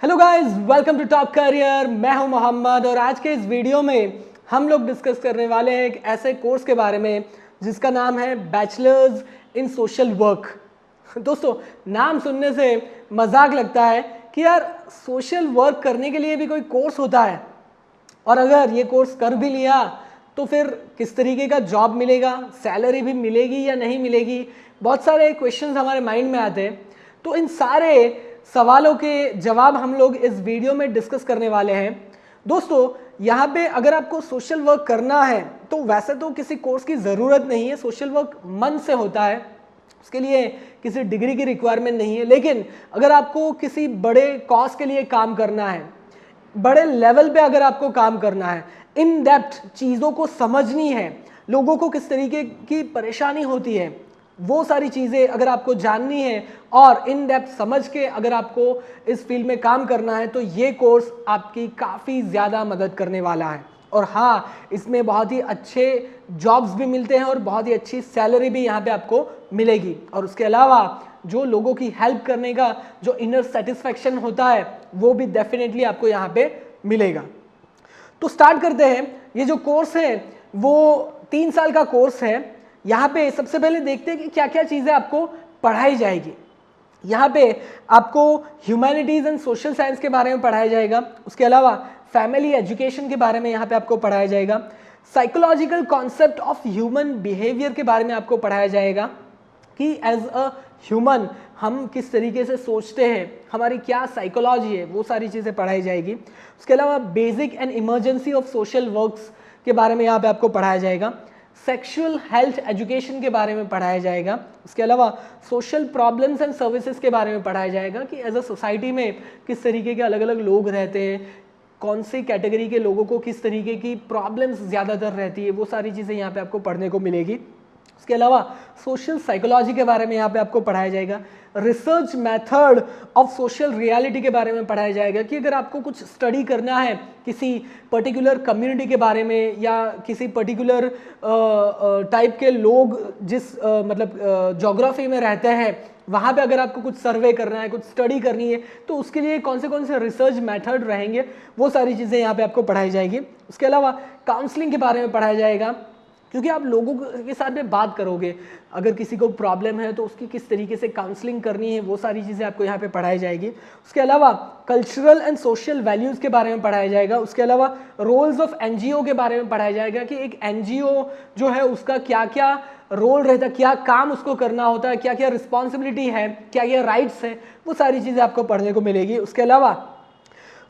Hello guys, welcome to top career. मैं हूं मोहम्मद और आज के इस वीडियो में हम लोग डिस्कस करने वाले हैं एक ऐसे कोर्स के बारे में जिसका नाम है बैचलर्स इन सोशल वर्क। दोस्तों, नाम सुनने से मजाक लगता है कि यार सोशल वर्क करने के लिए भी कोई कोर्स होता है, और अगर ये कोर्स कर भी लिया तो फिर किस तरीके का जॉब मिलेगा, सैलरी भी मिलेगी या नहीं मिलेगी। बहुत सारे क्वेश्चंस हमारे माइंड में आते हैं। तो इन सारे सवालों के जवाब हम लोग इस वीडियो में डिस्कस करने वाले हैं। दोस्तों, यहाँ पे अगर आपको सोशल वर्क करना है तो वैसे तो किसी कोर्स की ज़रूरत नहीं है। सोशल वर्क मन से होता है, उसके लिए किसी डिग्री की रिक्वायरमेंट नहीं है। लेकिन अगर आपको किसी बड़े कॉज के लिए काम करना है, बड़े लेवल पे अगर आपको काम करना है, इन डेप्थ चीज़ों को समझनी है, लोगों को किस तरीके की परेशानी होती है, वो सारी चीज़ें अगर आपको जाननी है और इन डेप्थ समझ के अगर आपको इस फील्ड में काम करना है तो ये कोर्स आपकी काफ़ी ज़्यादा मदद करने वाला है। और हाँ, इसमें बहुत ही अच्छे जॉब्स भी मिलते हैं और बहुत ही अच्छी सैलरी भी यहाँ पे आपको मिलेगी। और उसके अलावा जो लोगों की हेल्प करने का जो इनर सेटिस्फैक्शन होता है वो भी डेफिनेटली आपको यहाँ पे मिलेगा। तो स्टार्ट करते हैं। ये जो कोर्स है वो 3 साल का कोर्स है। यहाँ पे सबसे पहले देखते हैं कि क्या क्या चीज़ें आपको पढ़ाई जाएगी। यहाँ पे आपको ह्यूमैनिटीज़ एंड सोशल साइंस के बारे में पढ़ाया जाएगा। उसके अलावा फैमिली एजुकेशन के बारे में यहाँ पे आपको पढ़ाया जाएगा। Psychological concept of human behaviour के बारे में आपको पढ़ाया जाएगा कि एज अ ह्यूमन हम किस तरीके से सोचते हैं, हमारी क्या साइकोलॉजी है, वो सारी चीज़ें पढ़ाई जाएगी। उसके अलावा basic and emergency of social works के बारे में यहाँ पे आपको पढ़ाया जाएगा। सेक्सुअल हेल्थ एजुकेशन के बारे में पढ़ाया जाएगा। उसके अलावा सोशल प्रॉब्लम्स एंड सर्विसेज के बारे में पढ़ाया जाएगा कि एज अ सोसाइटी में किस तरीके के अलग अलग लोग रहते हैं, कौन सी कैटेगरी के लोगों को किस तरीके की प्रॉब्लम्स ज़्यादातर रहती है, वो सारी चीज़ें यहाँ पे आपको पढ़ने को मिलेगी। उसके अलावा सोशल साइकोलॉजी के बारे में यहाँ पे आपको पढ़ाया जाएगा। Research method of social reality के बारे में पढ़ाया जाएगा कि अगर आपको कुछ स्टडी करना है किसी पर्टिकुलर कम्युनिटी के बारे में या किसी पर्टिकुलर टाइप के लोग जिस ज्योग्राफी में रहते हैं, वहाँ पे अगर आपको कुछ सर्वे करना है, कुछ स्टडी करनी है, तो उसके लिए कौन से रिसर्च मेथड रहेंगे, वो सारी चीज़ें यहाँ पे आपको पढ़ाई जाएगी। उसके अलावा काउंसलिंग के बारे में पढ़ाया जाएगा क्योंकि आप लोगों के साथ में बात करोगे, अगर किसी को प्रॉब्लम है तो उसकी किस तरीके से काउंसलिंग करनी है, वो सारी चीज़ें आपको यहाँ पे पढ़ाई जाएगी। उसके अलावा कल्चरल एंड सोशल वैल्यूज़ के बारे में पढ़ाया जाएगा। उसके अलावा रोल्स ऑफ एनजीओ के बारे में पढ़ाया जाएगा कि एक एनजीओ जो है उसका क्या क्या रोल रहता है, क्या काम उसको करना होता है, क्या क्या रिस्पॉन्सिबिलिटी है, क्या क्या राइट्स है, वो सारी चीज़ें आपको पढ़ने को मिलेगी। उसके अलावा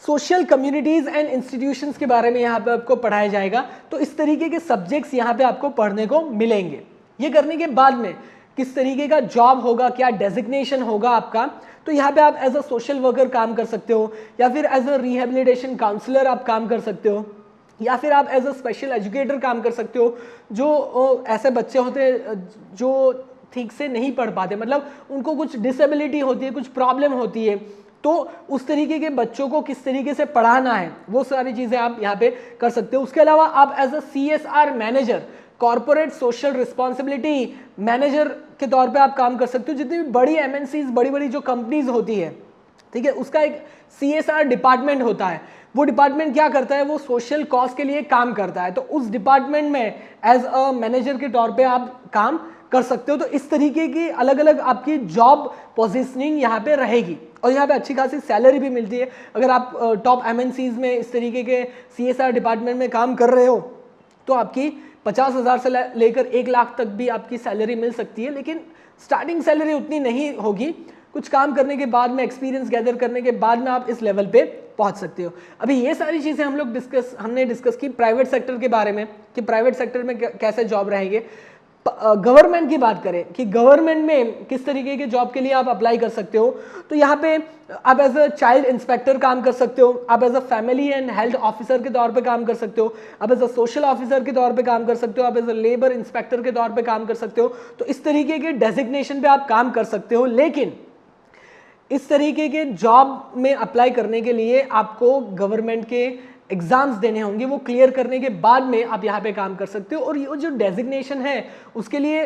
सोशल कम्युनिटीज़ एंड इंस्टीट्यूशंस के बारे में यहाँ पे आपको पढ़ाया जाएगा। तो इस तरीके के सब्जेक्ट्स यहाँ पे आपको पढ़ने को मिलेंगे। ये करने के बाद में किस तरीके का जॉब होगा, क्या डेजिग्नेशन होगा आपका, तो यहाँ पे आप एज अ सोशल वर्कर काम कर सकते हो, या फिर एज अ रिहेबिलिटेशन काउंसलर आप काम कर सकते हो, या फिर आप एज अ स्पेशल एजुकेटर काम कर सकते हो। जो ऐसे बच्चे होते हैं जो ठीक से नहीं पढ़ पाते, मतलब उनको कुछ डिसेबिलिटी होती है, कुछ प्रॉब्लम होती है, तो उस तरीके के बच्चों को किस तरीके से पढ़ाना है, वो सारी चीज़ें आप यहाँ पे कर सकते हो। उसके अलावा आप as a CSR manager, corporate social responsibility manager के तौर पे आप काम कर सकते हो। जितनी भी बड़ी MNCs, बड़ी बड़ी जो कंपनीज होती है, ठीक है, उसका एक CSR डिपार्टमेंट होता है। वो डिपार्टमेंट क्या करता है, वो सोशल कॉज के लिए काम करता है। तो उस डिपार्टमेंट में एज अ मैनेजर के तौर पे आप काम कर सकते हो। तो इस तरीके की अलग अलग आपकी जॉब पोजीशनिंग यहाँ पे रहेगी और यहाँ पे अच्छी खासी सैलरी भी मिलती है। अगर आप टॉप MNCs में इस तरीके के CSR डिपार्टमेंट में काम कर रहे हो तो आपकी 50,000 से लेकर 1 लाख तक भी आपकी सैलरी मिल सकती है। लेकिन स्टार्टिंग सैलरी उतनी नहीं होगी, कुछ काम करने के बाद में, एक्सपीरियंस गैदर करने के बाद में आप इस लेवल पे पहुंच सकते हो। अभी ये सारी चीज़ें हमने डिस्कस की प्राइवेट सेक्टर के बारे में कि प्राइवेट सेक्टर में कैसे जॉब रहेंगे। गवर्नमेंट की बात करें कि गवर्नमेंट में किस तरीके के जॉब के लिए आप अप्लाई कर सकते हो, तो यहाँ पे आप एज अ चाइल्ड इंस्पेक्टर काम कर सकते हो, आप as a family and health officer के तौर पे काम कर सकते हो, आप एज अ सोशल ऑफिसर के तौर पे काम कर सकते हो, आप एज अ लेबर इंस्पेक्टर के तौर पे काम कर सकते हो। तो इस तरीके के डेजिग्नेशन पे आप काम कर सकते हो। लेकिन इस तरीके के जॉब में अप्लाई करने के लिए आपको गवर्नमेंट के एग्जाम्स देने होंगे, वो क्लियर करने के बाद में आप यहाँ पे काम कर सकते हो। और ये जो डेजिग्नेशन है उसके लिए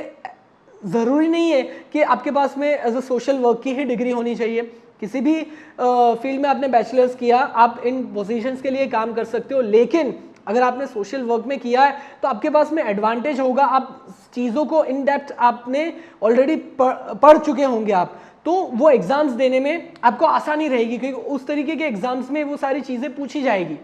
ज़रूरी नहीं है कि आपके पास में एज अ सोशल वर्क की ही डिग्री होनी चाहिए। किसी भी फील्ड में आपने बैचलर्स किया, आप इन पोजीशंस के लिए काम कर सकते हो। लेकिन अगर आपने सोशल वर्क में किया है तो आपके पास में एडवांटेज होगा, आप चीज़ों को इन डेप्थ आपने ऑलरेडी पढ़ चुके होंगे आप, तो वो एग्जाम्स देने में आपको आसानी रहेगी, क्योंकि उस तरीके के एग्जाम्स में वो सारी चीज़ें पूछी जाएगी।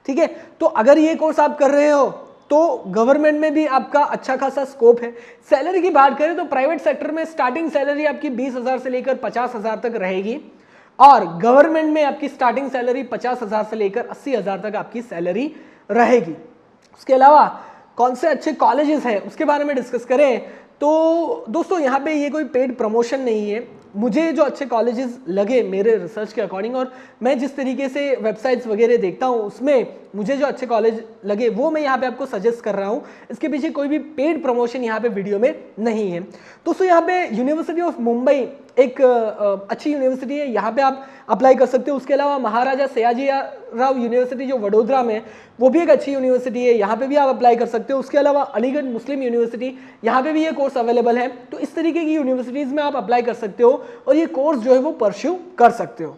ठीक है, तो अगर ये कोर्स आप कर रहे हो तो गवर्नमेंट में भी आपका अच्छा खासा स्कोप है। सैलरी की बात करें तो प्राइवेट सेक्टर में स्टार्टिंग सैलरी आपकी 20,000 से लेकर 50,000 तक रहेगी, और गवर्नमेंट में आपकी स्टार्टिंग सैलरी 50,000 से लेकर 80,000 तक आपकी सैलरी रहेगी। उसके अलावा कौन से अच्छे कॉलेजेस हैं उसके बारे में डिस्कस करें तो दोस्तों यहाँ पे ये कोई पेड प्रमोशन नहीं है। मुझे जो अच्छे कॉलेजेस लगे मेरे रिसर्च के अकॉर्डिंग, और मैं जिस तरीके से वेबसाइट्स वगैरह देखता हूँ उसमें मुझे जो अच्छे कॉलेज लगे वो मैं यहाँ पे आपको सजेस्ट कर रहा हूँ। इसके पीछे कोई भी पेड प्रमोशन यहाँ पे वीडियो में नहीं है। दोस्तों यहाँ पे यूनिवर्सिटी ऑफ मुंबई एक अच्छी यूनिवर्सिटी है, यहाँ पे आप अप्लाई कर सकते हो। उसके अलावा महाराजा सयाजी राव यूनिवर्सिटी जो वडोदरा में, वो भी एक अच्छी यूनिवर्सिटी है, यहाँ पे भी आप अप्लाई कर सकते हो। उसके अलावा अलीगढ़ मुस्लिम यूनिवर्सिटी, यहाँ पे भी ये कोर्स अवेलेबल है। तो इस तरीके की यूनिवर्सिटीज़ में आप अप्लाई कर सकते हो और ये कोर्स जो है वो परस्यू कर सकते हो।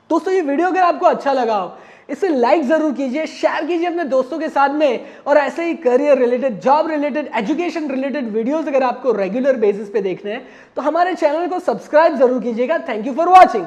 दोस्तों ये वीडियो अगर आपको अच्छा लगा हो इसे लाइक जरूर कीजिए, शेयर कीजिए अपने दोस्तों के साथ में, और ऐसे ही career related, job related, education related videos अगर आपको रेगुलर बेसिस पे देखने हैं तो हमारे चैनल को सब्सक्राइब जरूर कीजिएगा। Thank you for watching.